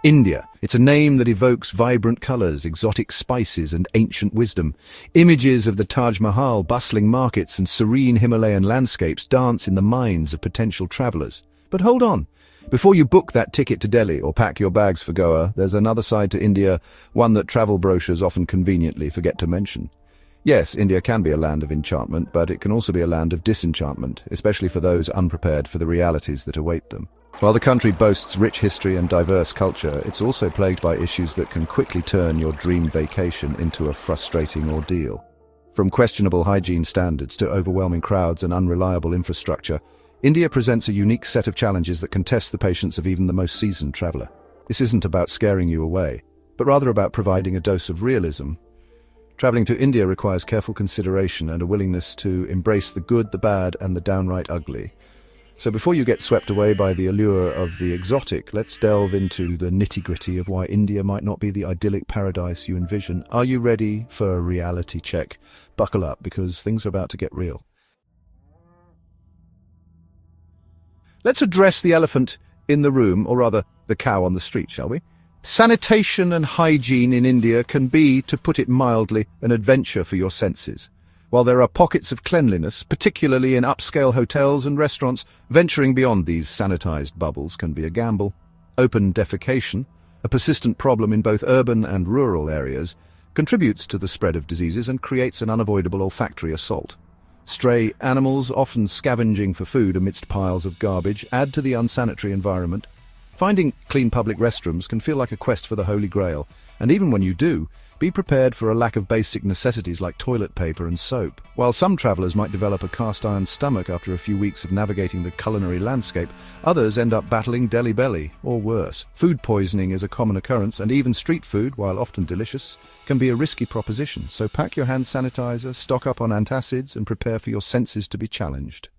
India. It's a name that evokes vibrant colors, exotic spices, and ancient wisdom. Images of the Taj Mahal, bustling markets, and serene Himalayan landscapes dance in the minds of potential travelers. But hold on. Before you book that ticket to Delhi or pack your bags for Goa, there's another side to India, one that travel brochures often conveniently forget to mention. Yes, India can be a land of enchantment, but it can also be a land of disenchantment, especially for those unprepared for the realities that await them. While the country boasts rich history and diverse culture, it's also plagued by issues that can quickly turn your dream vacation into a frustrating ordeal. From questionable hygiene standards to overwhelming crowds and unreliable infrastructure, India presents a unique set of challenges that can test the patience of even the most seasoned traveler. This isn't about scaring you away, but rather about providing a dose of realism. Traveling to India requires careful consideration and a willingness to embrace the good, the bad, and the downright ugly. So before you get swept away by the allure of the exotic, let's delve into the nitty-gritty of why India might not be the idyllic paradise you envision. Are you ready for a reality check? Buckle up, because things are about to get real. Let's address the elephant in the room, or rather, the cow on the street, shall we? Sanitation and hygiene in India can be, to put it mildly, an adventure for your senses. While there are pockets of cleanliness, particularly in upscale hotels and restaurants, venturing beyond these sanitized bubbles can be a gamble. Open defecation, a persistent problem in both urban and rural areas, contributes to the spread of diseases and creates an unavoidable olfactory assault. Stray animals, often scavenging for food amidst piles of garbage, add to the unsanitary environment. Finding clean public restrooms can feel like a quest for the Holy Grail, and even when you do, be prepared for a lack of basic necessities like toilet paper and soap. While some travelers might develop a cast-iron stomach after a few weeks of navigating the culinary landscape, others end up battling Delhi belly, or worse. Food poisoning is a common occurrence, and even street food, while often delicious, can be a risky proposition. So pack your hand sanitizer, stock up on antacids, and prepare for your senses to be challenged.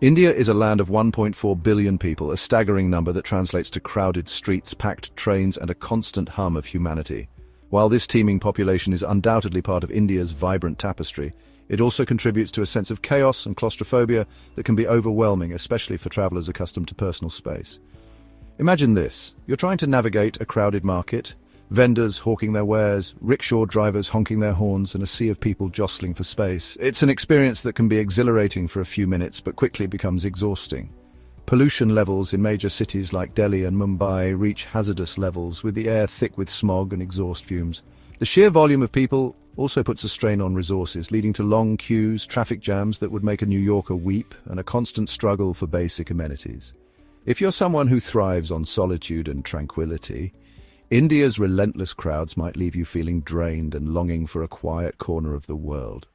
India is a land of 1.4 billion people, a staggering number that translates to crowded streets, packed trains, and a constant hum of humanity. While this teeming population is undoubtedly part of India's vibrant tapestry, it also contributes to a sense of chaos and claustrophobia that can be overwhelming, especially for travelers accustomed to personal space. Imagine this. You're trying to navigate a crowded market, vendors hawking their wares, rickshaw drivers honking their horns, and a sea of people jostling for space. It's an experience that can be exhilarating for a few minutes, but quickly becomes exhausting. Pollution levels in major cities like Delhi and Mumbai reach hazardous levels, with the air thick with smog and exhaust fumes. The sheer volume of people also puts a strain on resources, leading to long queues, traffic jams that would make a New Yorker weep, and a constant struggle for basic amenities. If you're someone who thrives on solitude and tranquility, India's relentless crowds might leave you feeling drained and longing for a quiet corner of the world.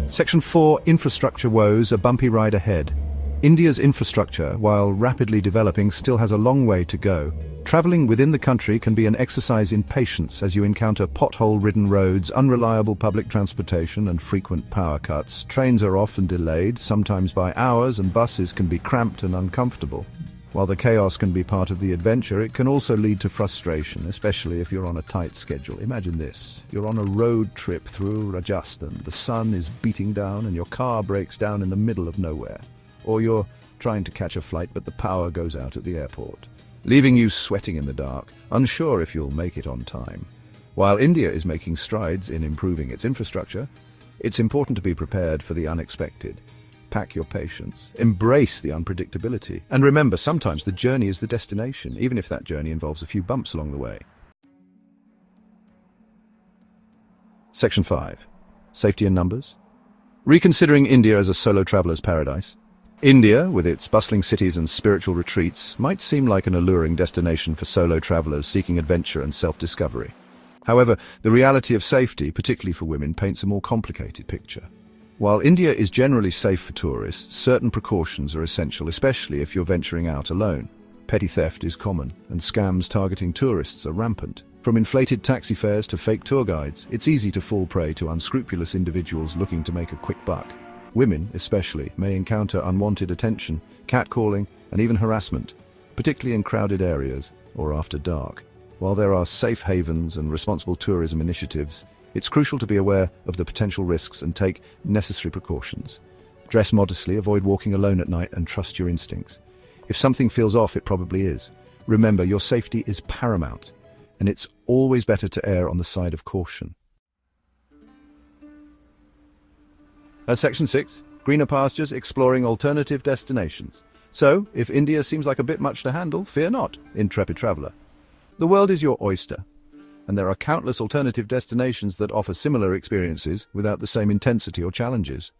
Section 4. Infrastructure woes, a bumpy ride ahead. India's infrastructure, while rapidly developing, still has a long way to go. Traveling within the country can be an exercise in patience as you encounter pothole-ridden roads, unreliable public transportation, and frequent power cuts. Trains are often delayed, sometimes by hours, and buses can be cramped and uncomfortable. While the chaos can be part of the adventure, it can also lead to frustration, especially if you're on a tight schedule. Imagine this. You're on a road trip through Rajasthan. The sun is beating down and your car breaks down in the middle of nowhere. Or you're trying to catch a flight but the power goes out at the airport, leaving you sweating in the dark, unsure if you'll make it on time. While India is making strides in improving its infrastructure, it's important to be prepared for the unexpected. Pack your patience, embrace the unpredictability, and remember, sometimes the journey is the destination, even if that journey involves a few bumps along the way. Section 5. Safety in numbers. Reconsidering India as a solo traveler's paradise. India, with its bustling cities and spiritual retreats, might seem like an alluring destination for solo travelers seeking adventure and self-discovery. However, the reality of safety, particularly for women, paints a more complicated picture. While India is generally safe for tourists, certain precautions are essential, especially if you're venturing out alone. Petty theft is common, and scams targeting tourists are rampant. From inflated taxi fares to fake tour guides, it's easy to fall prey to unscrupulous individuals looking to make a quick buck. Women, especially, may encounter unwanted attention, catcalling, and even harassment, particularly in crowded areas or after dark. While there are safe havens and responsible tourism initiatives, it's crucial to be aware of the potential risks and take necessary precautions. Dress modestly, avoid walking alone at night, and trust your instincts. If something feels off, it probably is. Remember, your safety is paramount, and it's always better to err on the side of caution. That's Section 6, Greener Pastures, Exploring Alternative Destinations. So, if India seems like a bit much to handle, fear not, intrepid traveller. The world is your oyster, and there are countless alternative destinations that offer similar experiences without the same intensity or challenges.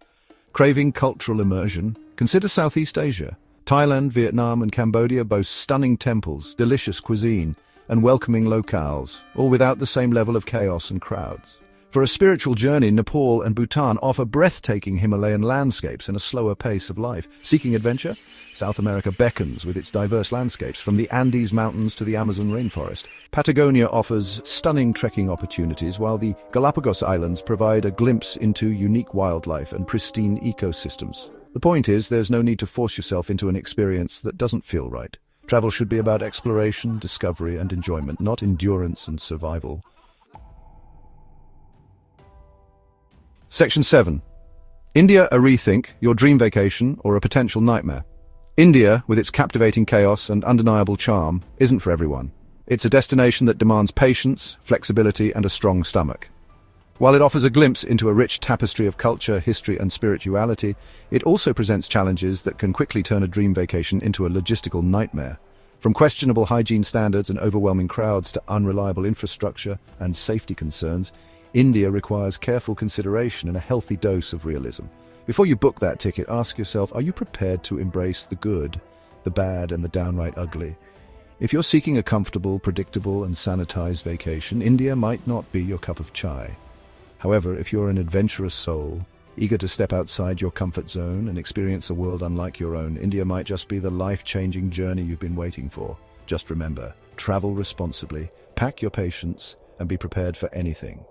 Craving cultural immersion? Consider Southeast Asia. Thailand, Vietnam and Cambodia boast stunning temples, delicious cuisine, and welcoming locales, all without the same level of chaos and crowds. For a spiritual journey, Nepal and Bhutan offer breathtaking Himalayan landscapes and a slower pace of life. Seeking adventure? South America beckons with its diverse landscapes, from the Andes Mountains to the Amazon rainforest. Patagonia offers stunning trekking opportunities, while the Galapagos Islands provide a glimpse into unique wildlife and pristine ecosystems. The point is, there's no need to force yourself into an experience that doesn't feel right. Travel should be about exploration, discovery, and enjoyment, not endurance and survival. Section 7. India, a rethink, your dream vacation, or a potential nightmare. India, with its captivating chaos and undeniable charm, isn't for everyone. It's a destination that demands patience, flexibility, and a strong stomach. While it offers a glimpse into a rich tapestry of culture, history, and spirituality, it also presents challenges that can quickly turn a dream vacation into a logistical nightmare. From questionable hygiene standards and overwhelming crowds to unreliable infrastructure and safety concerns, India requires careful consideration and a healthy dose of realism. Before you book that ticket, ask yourself, are you prepared to embrace the good, the bad, and the downright ugly? If you're seeking a comfortable, predictable, and sanitized vacation, India might not be your cup of chai. However, if you're an adventurous soul, eager to step outside your comfort zone and experience a world unlike your own, India might just be the life-changing journey you've been waiting for. Just remember, travel responsibly, pack your patience, and be prepared for anything.